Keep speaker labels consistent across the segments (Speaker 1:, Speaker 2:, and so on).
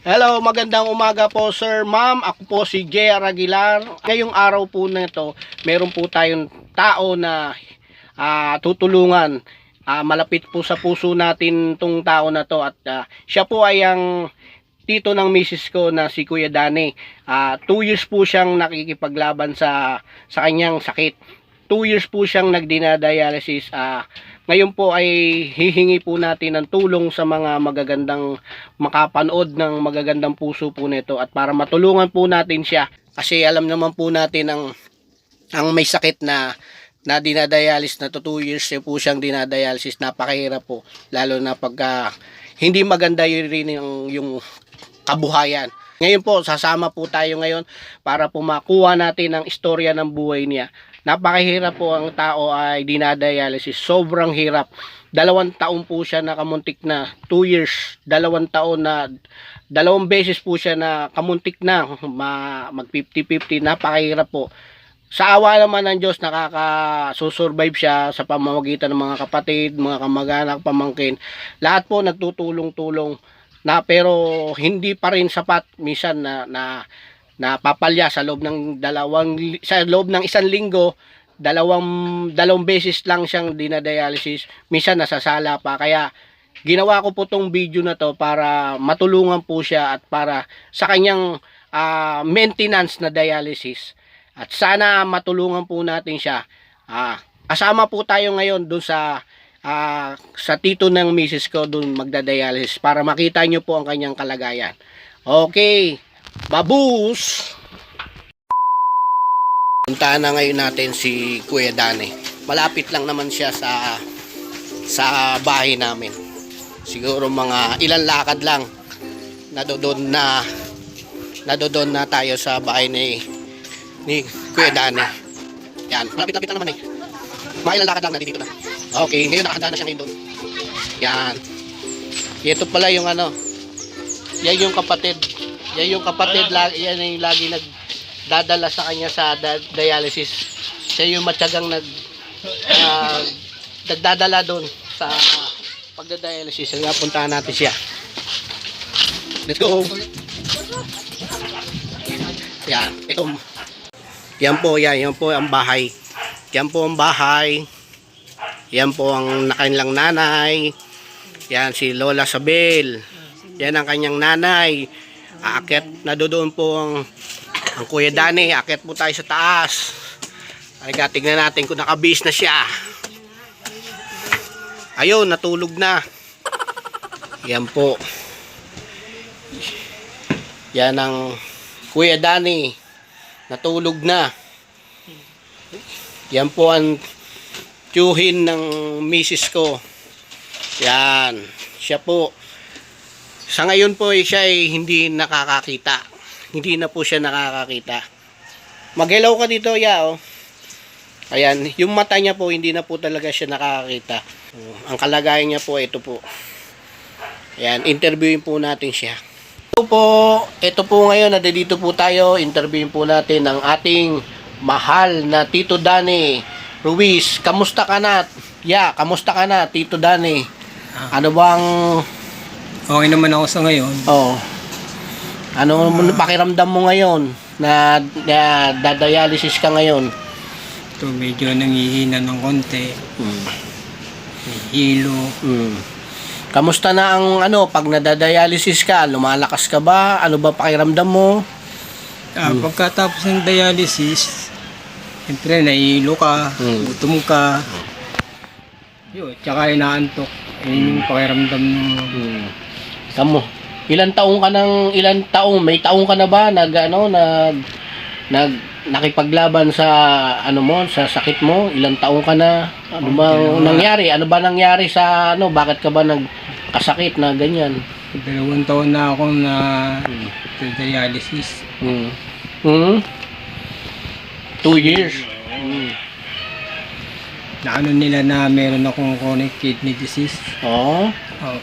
Speaker 1: Hello, magandang umaga po sir, ma'am. Ako po si J.R. Aguilar. Ngayong araw po na ito, meron po tayong tao na tutulungan. Malapit po sa puso natin tong tao na to at siya po ay ang tito ng misis ko na si Kuya Danny. 2 years po siyang nakikipaglaban sa kanyang sakit. 2 years po siyang nagdinadialysis. Ngayon po ay hihingi po natin ng tulong sa mga magagandang makapanood ng magagandang puso po nito at para matulungan po natin siya. Kasi alam naman po natin ang may sakit na dinadialysis na 2 years po siyang dinadialysis, napakahirap po lalo na pagka hindi maganda yung kabuhayan. Ngayon po sasama po tayo ngayon para po makuha natin ang istorya ng buhay niya. Napakahirap po, ang tao ay dinadialysis, sobrang hirap. 2 taon po siya nakamuntik na, 2 years, 2 taon na, 2 beses po siya na kamuntik na mag 50-50. Napakahirap po. Sa awa naman ng Diyos, nakakasurvive siya sa pamamagitan ng mga kapatid, mga kamag-anak, pamangkin. Lahat po nagtutulong-tulong na, pero hindi pa rin sapat. Minsan napapalya sa loob ng isang linggo, dalawang beses lang siyang dinadialysis. Minsan nasasala pa. Kaya ginawa ko po tong video na to para matulungan po siya at para sa kanyang maintenance na dialysis. At sana matulungan po natin siya. Kasama po tayo ngayon doon sa tito ng misis ko doon magdadialysis para makita nyo po ang kanyang kalagayan. Okay, babus! Puntaan na ngayon natin si Kuya Danny. Malapit lang naman siya sa bahay namin. Siguro mga ilang lakad lang nadoon na tayo sa bahay ni Kuya Danny. Yan, malapit-lapit lang naman eh. Mga ilang lakad lang nandito na. Okay, ngayon nakahanda na siya ngayon doon. Yan. Ito pala yung yan yung kapatid. Yan yung kapatid, yan yung lagi nagdadala sa kanya sa dialysis. Siya yung matyagang nagdadala doon sa pagdadialysis. Kaya puntahan natin siya. Let's go! Yan, ito. Yan po ang bahay. Yan po ang bahay. Yan po ang kanilang nanay. Yan si Lola Sabel. Yan ang kanyang nanay. Aakyat na doon po ang Kuya Danny. Aakyat po tayo sa taas. Halika, tignan natin kung nakabihis na siya. Ayun, natulog na. Yan po. Yan ang Kuya Danny. Natulog na. Yan po ang tiyuhin ng misis ko. Yan. Siya po. Sa ngayon po siya ay hindi nakakakita. Hindi na po siya nakakakita. Mag-hello ka dito, ya, oh. Ayan, yung mata niya po hindi na po talaga siya nakakakita. Ang kalagayan niya po ito po. Ayan, interviewin po natin siya. Ito po ngayon, nandito po tayo. Interviewin po natin ang ating mahal na Tito Danny Ruiz. Kamusta ka na? Ya, kamusta ka na, Tito Danny? Ano bang
Speaker 2: Okay naman ako sa ngayon.
Speaker 1: Oh. Ano pakiramdam mo ngayon na dialysis ka ngayon?
Speaker 2: Ito medyo nangihina ng konti. May hilo.
Speaker 1: Kamusta na ang pag nadadialysis ka? Lumalakas ka ba? Ano ba pakiramdam mo?
Speaker 2: Pagkatapos ng dialysis, siyempre nahihilo ka, gutom ka. Yun, tsaka inaantok. Yun yung pakiramdam mo.
Speaker 1: Kamo, ilang taong may taong ka na ba nakipaglaban sa sa sakit mo? Ilang taong ka na? Ano ba nangyari? Ano ba nangyari sa bakit ka ba nagkasakit na ganyan?
Speaker 2: 2 taon na akong dialysis.
Speaker 1: 2 years.
Speaker 2: Na nila na meron akong chronic kidney disease.
Speaker 1: Oh,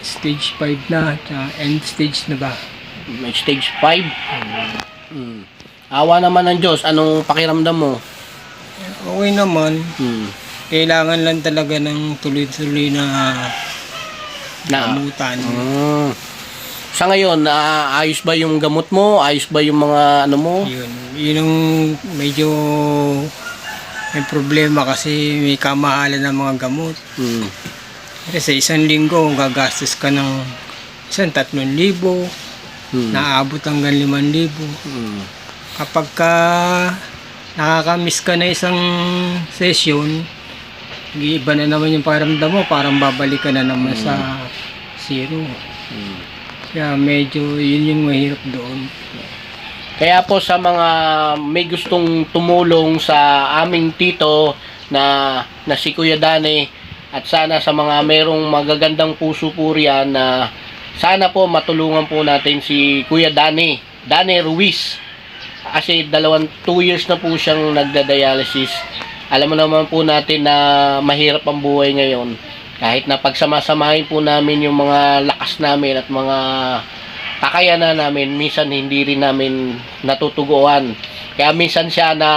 Speaker 2: Stage 5 na, end stage na ba?
Speaker 1: may stage 5. Awa naman ng Diyos. Anong pakiramdam mo?
Speaker 2: Okay naman. Kailangan lang talaga ng tuloy-tuloy na gamutan.
Speaker 1: Sa ngayon, ayos ba yung gamot mo? Ayos ba yung mga ano mo?
Speaker 2: Yun yung medyo may problema kasi may kamahalan ng mga gamot.
Speaker 1: Hmm.
Speaker 2: Kasi isang linggo, gagastos ka ng isang 3,000,
Speaker 1: Hmm.
Speaker 2: naabot hanggang 5,000.
Speaker 1: Hmm.
Speaker 2: Kapag ka nakakamiss ka na isang session, iba na naman yung pakiramdam mo, parang babalik ka na naman sa zero.
Speaker 1: Hmm.
Speaker 2: Kaya medyo yun yung mahirap doon.
Speaker 1: Kaya po sa mga may gustong tumulong sa aming tito na si Kuya Dani, at sana sa mga merong magagandang puso po riyan na sana po matulungan po natin si Kuya Dani Ruiz. Kasi 2 years na po siyang nagda-dialysis. Alam mo naman po natin na mahirap ang buhay ngayon. Kahit na pagsamasamahin po namin yung mga lakas namin at mga kakayanan namin, minsan hindi rin namin natutuguan. Kaya minsan siya na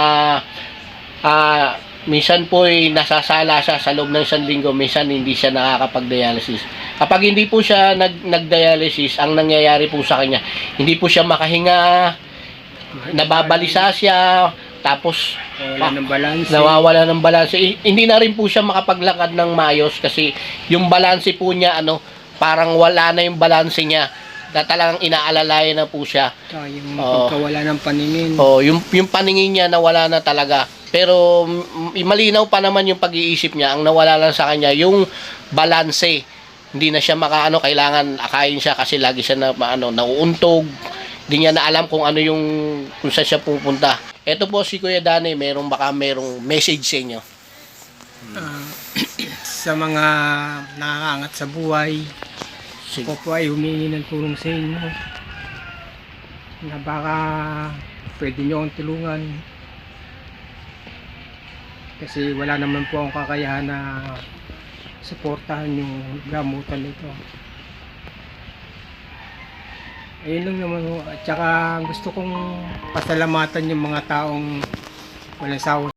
Speaker 1: minsan po ay nasasala siya sa loob ng 1 linggo, minsan hindi siya nakakapag-dialysis. Kapag hindi po siya nag-dialysis, ang nangyayari po sa kanya, hindi po siya makahinga, nababalisa siya, tapos
Speaker 2: Wala ng balance.
Speaker 1: nawawala ng balanse. Hindi na rin po siya makapaglakad ng maayos kasi yung balanse po niya parang wala na yung balanse niya. Na talagang inaalalayan na po siya.
Speaker 2: Tsaka yung
Speaker 1: Oo.
Speaker 2: pagkawala ng paningin.
Speaker 1: Yung paningin niya nawala na talaga. Pero malinaw pa naman yung pag-iisip niya. Ang nawala lang sa kanya yung balanse. Hindi na siya kailangan akayin siya kasi lagi siya nauuntog. Hindi niya na alam kung kung saan siya pupunta. Ito po si Kuya Dani, merong message sa inyo.
Speaker 2: Sa mga nakakangat sa buhay,
Speaker 1: Sige.
Speaker 2: ako po ay humingi ng tulong sa inyo na baka pwede nyo akong tulungan kasi wala naman po akong kakayahan na suportahan yung gamutan nito. Ayun lang naman po. At saka gusto kong pasalamatan yung mga taong walang sawa